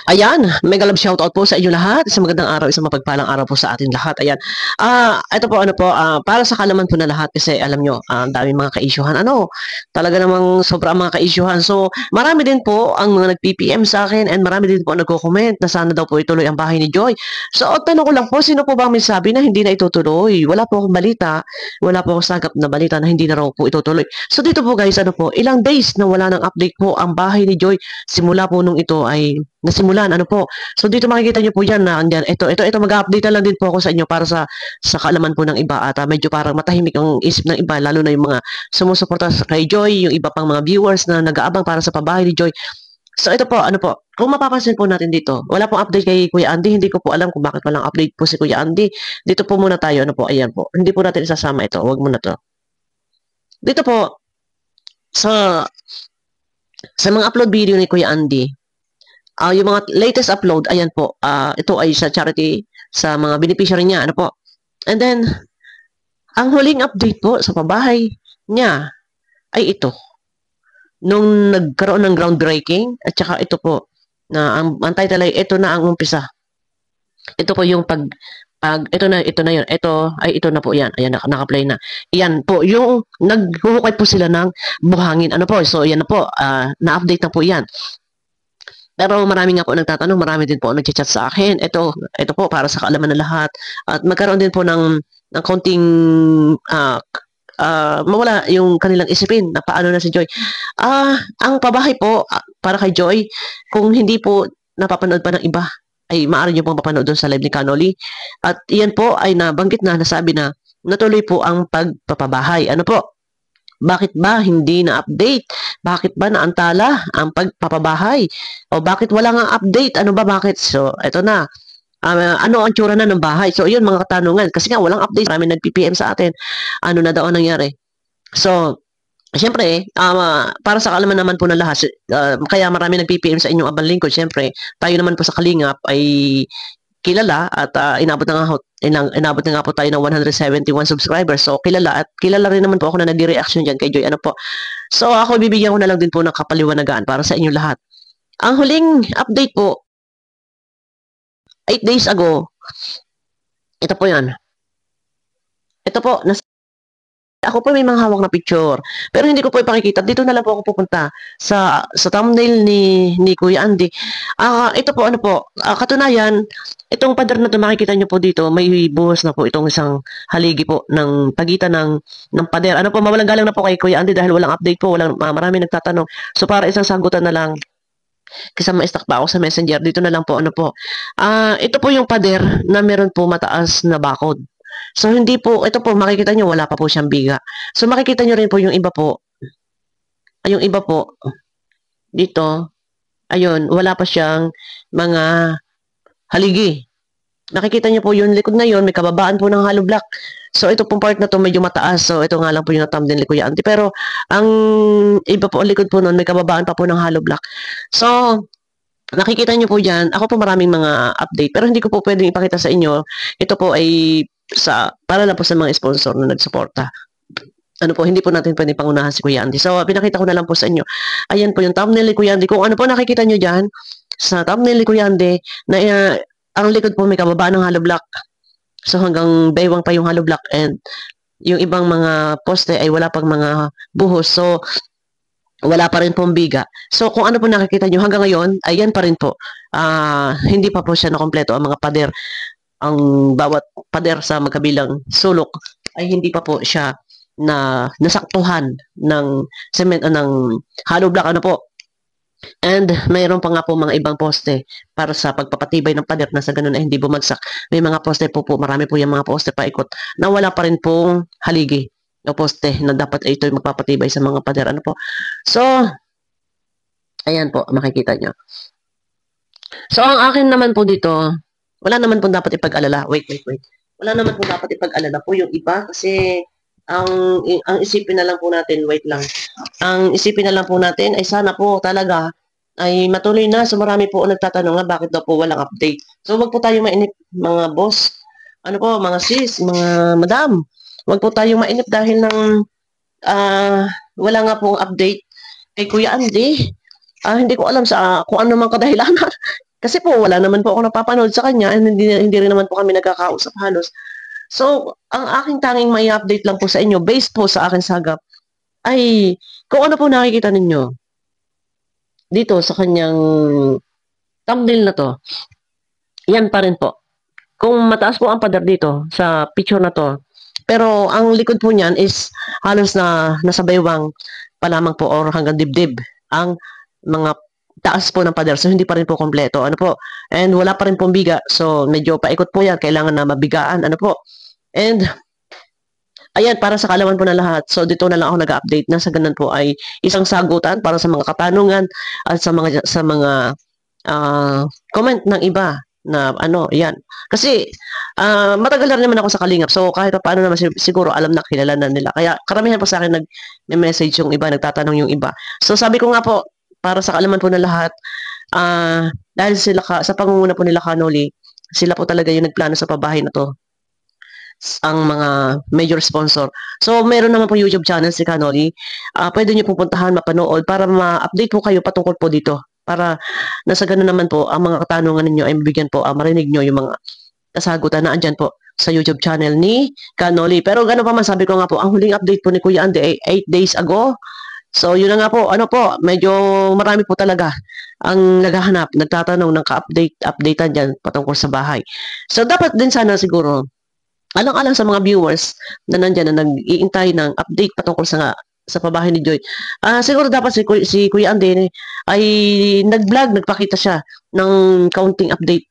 Ayan, mega love shoutout po sa inyo lahat. Isang magandang araw, isang mapagpalang araw po sa atin lahat. Ayan. Ito po ano po, para sa kalaman po na lahat kasi alam nyo, ang daming mga ka-issuehan. Talaga namang sobrang mga ka-issuehan. So, marami din po ang mga nag-PPM sa akin and marami din po ang nagko-comment na sana daw po ituloy ang bahay ni Joy. So, tanong ko lang po, sino po ba ang may sabi na hindi na itutuloy? Wala po akong balita. Wala po akong sagap na balita na hindi na raw po itutuloy. So, dito po guys, ano po, ilang days na wala ng update po ang bahay ni Joy simula po nung ito ay nasimulan, ano po. So dito makikita niyo po yan na andyan, ito mag-update na lang din po ako sa inyo para sa kaalaman po ng iba at medyo parang matahimik ang isip ng iba lalo na yung mga sumusuporta kay Joy, yung iba pang mga viewers na nag-aabang para sa pabahay ni Joy. So ito po, ano po, kung mapapansin po natin dito, wala pong update kay Kuya Andy, hindi ko po alam kung bakit walang update po si Kuya Andy. Dito po muna tayo, ano po, ayan po. Hindi po natin isasama ito, wag muna to. Dito po, sa mga upload video ni Kuya Andy, yung mga latest upload, ayan po, ito ay sa charity, sa mga beneficiary niya, ano po. And then, ang huling update po sa pabahay niya ay ito. Nung nagkaroon ng groundbreaking, at saka ito po, na ang title ay ito na ang umpisa. Ito po yung ito na yun. Ito na po yan. Ayan, naka-play na. Yan po, yung naghuhukay po sila ng buhangin. Ano po, so yan na po, na-update na po yan. Pero marami nga po nagtatanong, marami din po nagchat sa akin. Ito po para sa kaalaman ng lahat. At magkaroon din po ng konting mawala yung kanilang isipin na paano na si Joy. Ang pabahay po para kay Joy, kung hindi po napapanood pa ng iba, ay maaari nyo pong mapanood doon sa live ni Canoli. At iyan po ay nabanggit na, nasabi na natuloy po ang pagpapabahay. Ano po? Bakit ba hindi na-update? Bakit ba naantala ang pagpapabahay? O bakit wala nga update? Ano ba, bakit? So, eto na. Ano ang tsura na ng bahay? So, yun mga katanungan. Kasi nga, walang update. Marami nag-PPM sa atin. Ano na daw ang nangyari? So, siyempre, para sa kaalaman naman po ng lahat, kaya marami nag-PPM sa inyong abang lingkod. Siyempre, tayo naman po sa Kalingap ay kilala at inabot na nga po tayo ng 171 subscribers. So, kilala at kilala rin naman po ako na nagre-reaction dyan kay Joy. Ano po? So, ako bibigyan ko na lang din po ng kapaliwanagan para sa inyo lahat. Ang huling update po, 8 days ago, ito po yan. Ito po, ako po may mga hawak na picture. Pero hindi ko po ipakikita. Dito na lang po ako pupunta sa thumbnail ni Kuya Andy. Ito po, ano po, katunayan, itong pader na ito, makikita nyo po dito, may buhos na po itong isang haligi po ng pagitan ng pader. Ano po, mawalang galang na po kay Kuya Andy dahil walang update po, marami nagtatanong. So, para isang sagutan na lang, kasi ma-stuck pa ako sa messenger, dito na lang po, ano po. Ito po yung pader na meron po mataas na bakod. So, hindi po, ito po, makikita nyo, wala pa po siyang biga. So, makikita nyo rin po yung iba po, dito, ayun, wala pa siyang mga haligi. Nakikita nyo po yung likod na yun, may kababaan po ng hollow block. So, ito pong part na to medyo mataas. So, ito nga lang po yung thumbnail ni Kuya Auntie. Pero, ang iba po, ang likod po nun, may kababaan pa po ng hollow block. So, nakikita nyo po dyan, ako po maraming mga update, pero hindi ko po pwedeng ipakita sa inyo. Ito po ay para lang po sa mga sponsor na nagsuporta. Ano po, hindi po natin pwedeng pangunahan si Kuya Andy. So, pinakita ko na lang po sa inyo. Ayan po yung thumbnail ni Kuya Andy. Kung ano po nakikita nyo dyan, sa thumbnail ni Kuya Andy, na ang likod po may kababaan ng hollow block. So, hanggang baywang pa yung hollow block and yung ibang mga poste ay wala pang mga buhos. So, wala pa rin pong biga. So, kung ano po nakikita nyo hanggang ngayon, ayan pa rin po. Hindi pa po siya nakompleto ang mga pader. Ang bawat pader sa magkabilang sulok ay hindi pa po siya na nasaktuhan ng cement ng hollow block, ano po. And mayroon pa nga po mga ibang poste para sa pagpapatibay ng pader na sa ganun ay hindi bumagsak. May mga poste po, marami po yung mga poste paikot na wala pa rin pong haligi o poste na dapat ito yung magpapatibay sa mga pader. Ano po? So, ayan po, makikita nyo. So, ang akin naman po dito, wala naman po dapat ipag-alala. Wait. Wala naman po dapat ipag-alala po yung iba kasi ang isipin na lang po natin, wait lang. Ang isipin na lang po natin ay sana po talaga ay matuloy na. So marami po nagtatanong na bakit daw po walang update. So wag po tayo mainip mga boss. Ano po, mga sis, mga madam. Wag po tayo mainip dahil ng wala nga pong update kay Kuya Andy. Hindi ko alam sa kung ano mang kadahilanan. Kasi po, wala naman po ako napapanood sa kanya and hindi rin naman po kami nagkakausap halos. So, ang aking tanging may update lang po sa inyo, based po sa aking sagap, ay kung ano po nakikita ninyo dito sa kanyang thumbnail na to, yan pa rin po. Kung mataas po ang pader dito sa picture na to, pero ang likod po niyan is halos na nasa baywang pa lamang po or hanggang dibdib ang mga taas po ng pader. So, hindi pa rin po kompleto. Ano po? And wala pa rin pong biga. So, medyo paikot po yan. Kailangan na mabigaan. Ano po? And ayan, para sa kalaman po na lahat. So, dito na lang ako nag-update na sa ganun po ay isang sagutan para sa mga katanungan at sa mga comment ng iba na ano, yan. Kasi, matagal na rin naman ako sa Kalingap. So, kahit pa paano naman siguro alam na, kilala na nila. Kaya, karamihan po sa akin nag-message yung iba, nagtatanong yung iba. So, sabi ko nga po, para sa kalaman po na lahat, dahil sila sa pangunguna po nila Kanoli, sila po talaga yung nagplano sa pabahay na to ang mga major sponsor. So, meron naman po YouTube channel si Kanoli. Pwede niyo pupuntahan, mapanood para ma-update po kayo patungkol po dito. Para nasa ganun naman po, ang mga katanungan ninyo ay mabigyan po, marinig nyo yung mga kasagutan na andyan po sa YouTube channel ni Kanoli. Pero gano'n pa man, sabi ko nga po, ang huling update po ni Kuya Andy ay 8 days ago. So, yun na nga po, ano po, medyo marami po talaga ang naghahanap, nagtatanong ng updatean dyan patungkol sa bahay. So, dapat din sana siguro, alang-alang sa mga viewers na nandyan na nag-iintay ng update patungkol sa pabahay ni Joy. Siguro dapat si Kuya Andy ay nag-vlog, nagpakita siya ng counting update.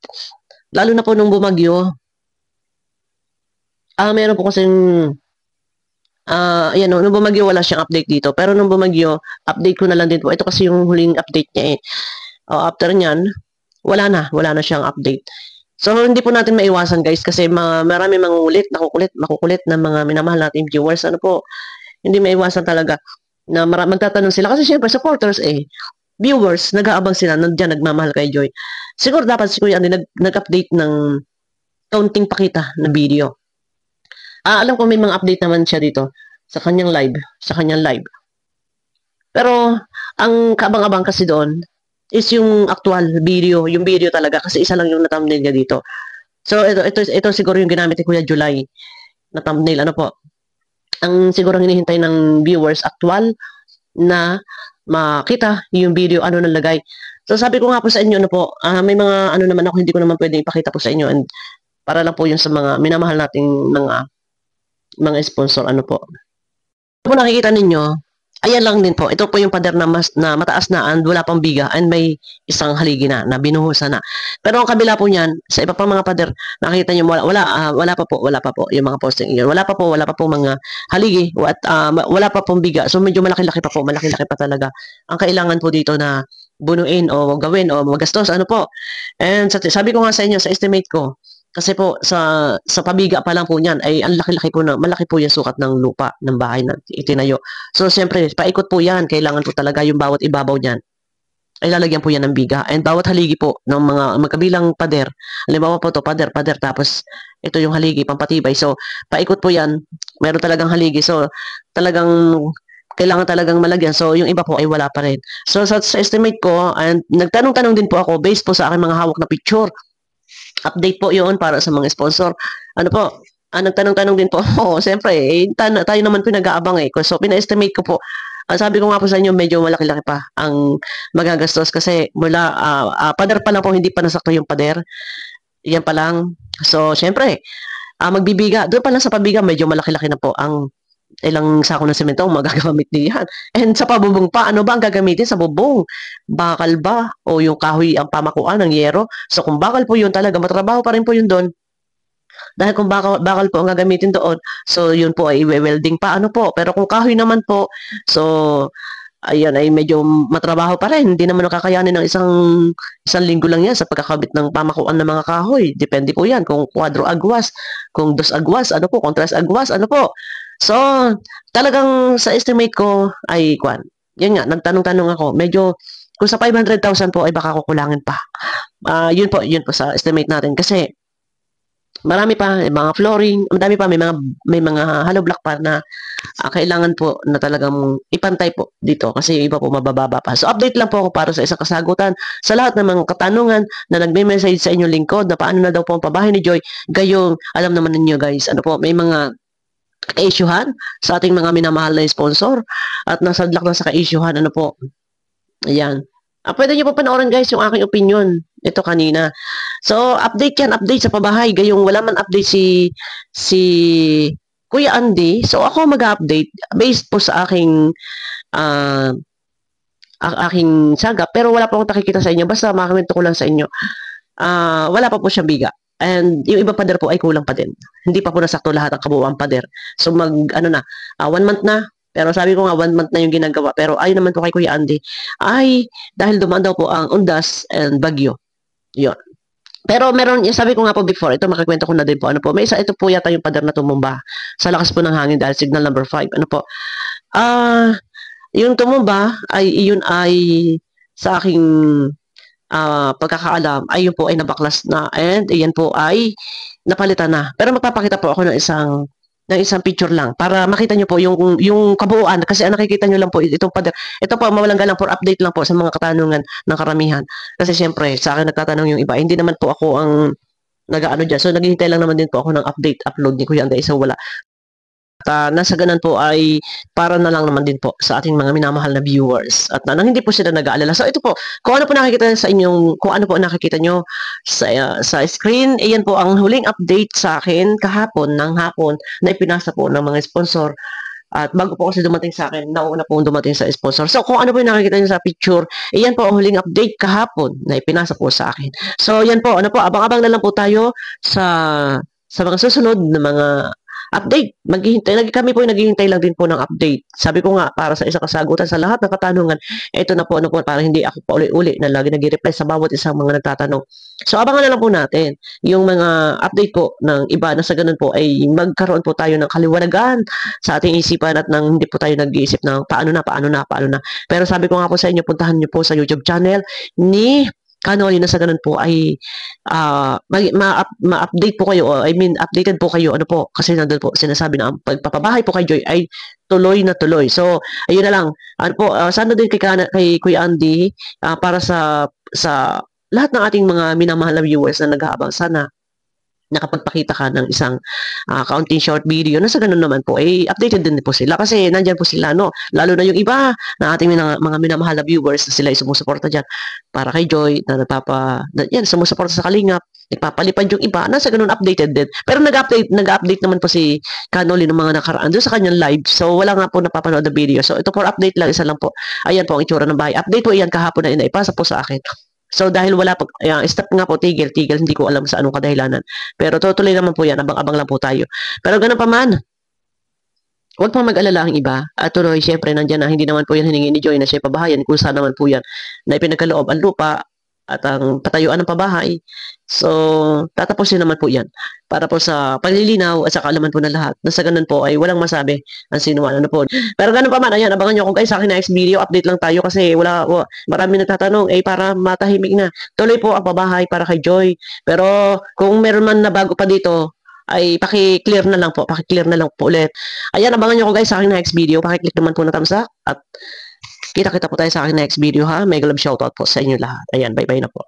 Lalo na po nung bumagyo. Meron po kasing ayan, nung bumagyo wala siyang update dito. Pero nung bumagyo, update ko na lang din po. Ito kasi yung huling update niya eh. After nyan, wala na siyang update. So, hindi po natin maiwasan guys kasi marami makukulit na mga minamahal nating viewers. Ano po, hindi maiwasan talaga na magtatanong sila. Kasi syempre, supporters viewers, nag-aabang sila, nandiyan, nagmamahal kay Joy. Siguro dapat si Kuya Andy nag-update ng counting pakita na video. Alam ko may mga update naman siya dito sa kanyang live. Pero, ang kaabang-abang kasi doon is yung actual video, yung video talaga kasi isa lang yung na-thumbnail niya dito. So, ito siguro yung ginamit ni Kuya July na thumbnail. Ano po? Ang siguro hinihintay ng viewers actual na makita yung video, ano nalagay. So, sabi ko nga po sa inyo, ano po, may mga ano naman ako, hindi ko naman pwedeng ipakita po sa inyo and para lang po yun sa mga minamahal nating mga sponsor, ano po. Kung nakikita ninyo, ayan lang din po. Ito po yung pader na mataas na and wala pang biga and may isang haligi na binuhusan na. Pero ang kabila po niyan, sa iba pang mga pader, nakikita niyo wala pa po yung mga posting yun. Wala pa po mga haligi at wala pa pong biga. So medyo malaki-laki pa talaga. Ang kailangan po dito na bunuin o gawin o magastos, ano po. And sabi ko nga sa inyo, sa estimate ko, kasi po sa pabiga pa lang po niyan ay ang laki-laki po malaki po yung sukat ng lupa ng bahay na itinayo. So siyempre, paikot po 'yan, kailangan po talaga yung bawat ibabaw niyan ay lalagyan po yan ng biga. And bawat haligi po ng mga magkabilang pader, halimbawa po to pader tapos ito yung haligi pampatibay. So paikot po yan, meron talagang haligi. So talagang kailangan talagang malagyan. So yung iba po ay wala pa rin. So sa estimate ko, and nagtanong-tanong din po ako based po sa aking mga hawak na picture. Update po yun para sa mga sponsor. Ano po, nagtanong-tanong din po ako. Siyempre, tayo naman pinag-aabang eh. So, pina-estimate ko po. Sabi ko nga po sa inyo, medyo malaki-laki pa ang magagastos kasi mula, pader pa lang po, hindi pa nasakto yung pader. Yan pa lang. So, siyempre, magbibiga. Doon pa lang sa pabiga, medyo malaki-laki na po ang ilang sako ng semento ang magagamit niyan. And sa pabubong pa, ano ba ang gagamitin sa bubong? Bakal ba? O yung kahoy ang pamakuan ng yero? So kung bakal po yun talaga, matrabaho pa rin po yun doon. Dahil kung bakal po ang gagamitin doon, so yun po ay welding pa, ano po. Pero kung kahoy naman po, so ayan ay medyo matrabaho pa rin. Hindi naman nakakayanin ng isang linggo lang yan sa pagkakabit ng pamakuan ng mga kahoy. Depende po yan kung kwadro agwas, kung dos agwas, ano po, kung tres agwas, ano po. So, talagang sa estimate ko ay yan nga, nagtanong-tanong ako. Medyo kung sa 500,000 po ay baka kukulangin pa. Yun po sa estimate natin kasi Marami pa, mga flooring, ang dami pa, may mga hollow block pa na kailangan po na talagang ipantay po dito kasi yung iba po mabababa pa. So update lang po ako para sa isang kasagutan sa lahat ng mga katanungan na nagme-message sa inyong lingkod na paano na daw po ang pabahay ni Joy. Gayong alam naman ninyo guys, ano po, may mga ka-issuehan sa ating mga minamahal na sponsor at nasadlak na sa ka-issuehan, ano po, ayan. Pwede nyo po panoorin guys yung aking opinion. Ito kanina. So, update yan. Update sa pabahay. Gayong wala man update si Kuya Andy. So, ako mag-update based po sa ah, aking saga. Pero wala po akong nakikita sa inyo. Basta makakomento ko lang sa inyo. Wala pa po siyang biga. And yung iba pader po ay kulang pa din. Hindi pa po nasakto lahat ang kabuuan pader. So, ano na, 1 month na. Pero sabi ko nga, 1 month na yung ginagawa. Pero ayun naman po kay Kuya Andy, ay dahil dumaan daw po ang undas and bagyo. Yun. Pero meron, yung sabi ko nga po before, ito makikwento ko na din po, ano po, may isa, ito po yata yung pader na tumumba sa lakas po ng hangin dahil signal number 5, ano po. Yung tumumba, yun ay sa aking pagkakaalam, ay yun po ay nabaklas na and iyan po ay napalitan na. Pero magpapakita po ako ng isang picture lang para makita nyo po yung kabuuan kasi ang nakikita nyo lang po itong pader. Ito po mawalang galang for update lang po sa mga katanungan ng karamihan. Kasi siyempre sa akin nagtatanong yung iba. Hindi naman po ako ang nag-aano dyan. So naghihintay lang naman din po ako ng update upload ni Kuya Anday. So wala. Nasa ganun po ay para na lang naman din po sa ating mga minamahal na viewers at nang hindi po sila nag-aalala. So ito po, kung ano po nakikita sa inyong, kung ano po nakikita nyo sa screen, iyan po ang huling update sa akin kahapon ng hapon na ipinasa po ng mga sponsor. At bago po kasi dumating sa akin, nauna po dumating sa sponsor. So kung ano po yung nakikita nyo sa picture, iyan po ang huling update kahapon na ipinasa po sa akin. So yan po, ano po, abang-abang na lang po tayo sa mga susunod na mga update. Kami po naghihintay lang din po ng update. Sabi ko nga, para sa isang kasagutan sa lahat ng katanungan, ito na po, ano po, para hindi ako pa uli-uli na lagi nag-reply sa bawat isang mga nagtatanong. So, abangan na lang po natin yung mga update po ng iba na sa ganun po ay magkaroon po tayo ng kaliwanagan sa ating isipan at nang hindi po tayo nag-iisip ng paano na. Pero sabi ko nga po sa inyo, puntahan niyo po sa YouTube channel ni Kanoli na sa ganun po ay ma-update po kayo, I mean, updated po kayo, ano po, kasi nandun po, sinasabi na ang pagpapabahay po kay Joy ay tuloy na tuloy. So, ayun na lang. Ano po, sana din kay Kuya Andy, para sa lahat ng ating mga minamahal na viewers na nag-aabang, sana nakapagpakita ka ng isang kaunting short video na sa ganun naman po, updated din po sila kasi nandyan po sila, no? Lalo na yung iba na ating mga minamahal na viewers na sila ay sumusuporta dyan para kay Joy na yan, sumusuporta sa Kalingap, nagpapalipad yung iba, nasa ganun updated din. Pero nag-update naman po si Canoli ng mga nakaraan doon sa kanyang live. So, wala nga po napapanood na video. So, ito for update lang, isa lang po. Ayan po ang itsura ng bahay. Update po iyan kahapon na inaipasa po sa akin. So dahil wala pa, stop nga po, tigil, hindi ko alam sa anong kadahilanan. Pero tutuloy naman po yan, abang-abang lang po tayo. Pero ganun pa man, huwag pang mag-alala ang iba. At tuloy, syempre, nandiyan na, hindi naman po yan hiningi ni Joy na siya pabahayan, kung saan naman po yan na ipinagkaloob ang lupa at ang patayuan ng pabahay. So, tatapusin naman po yan para po sa paglilinaw at sa kaalaman po ng lahat. Na sa ganun po ay walang masabi ang sinuman. Ano po. Pero ganun pa man, ayan, abangan nyo kung guys sa akin next video. Update lang tayo kasi marami nagtatanong para matahimik na. Tuloy po ang pabahay para kay Joy. Pero kung meron man na bago pa dito, ay paki-clear na lang po ulit. Ayan, abangan nyo ko guys sa aking next video. Paki-click naman po na thumbs up at kita-kita po tayo sa aking next video ha. Mega love shoutout po sa inyo lahat. Ayan, bye-bye na po.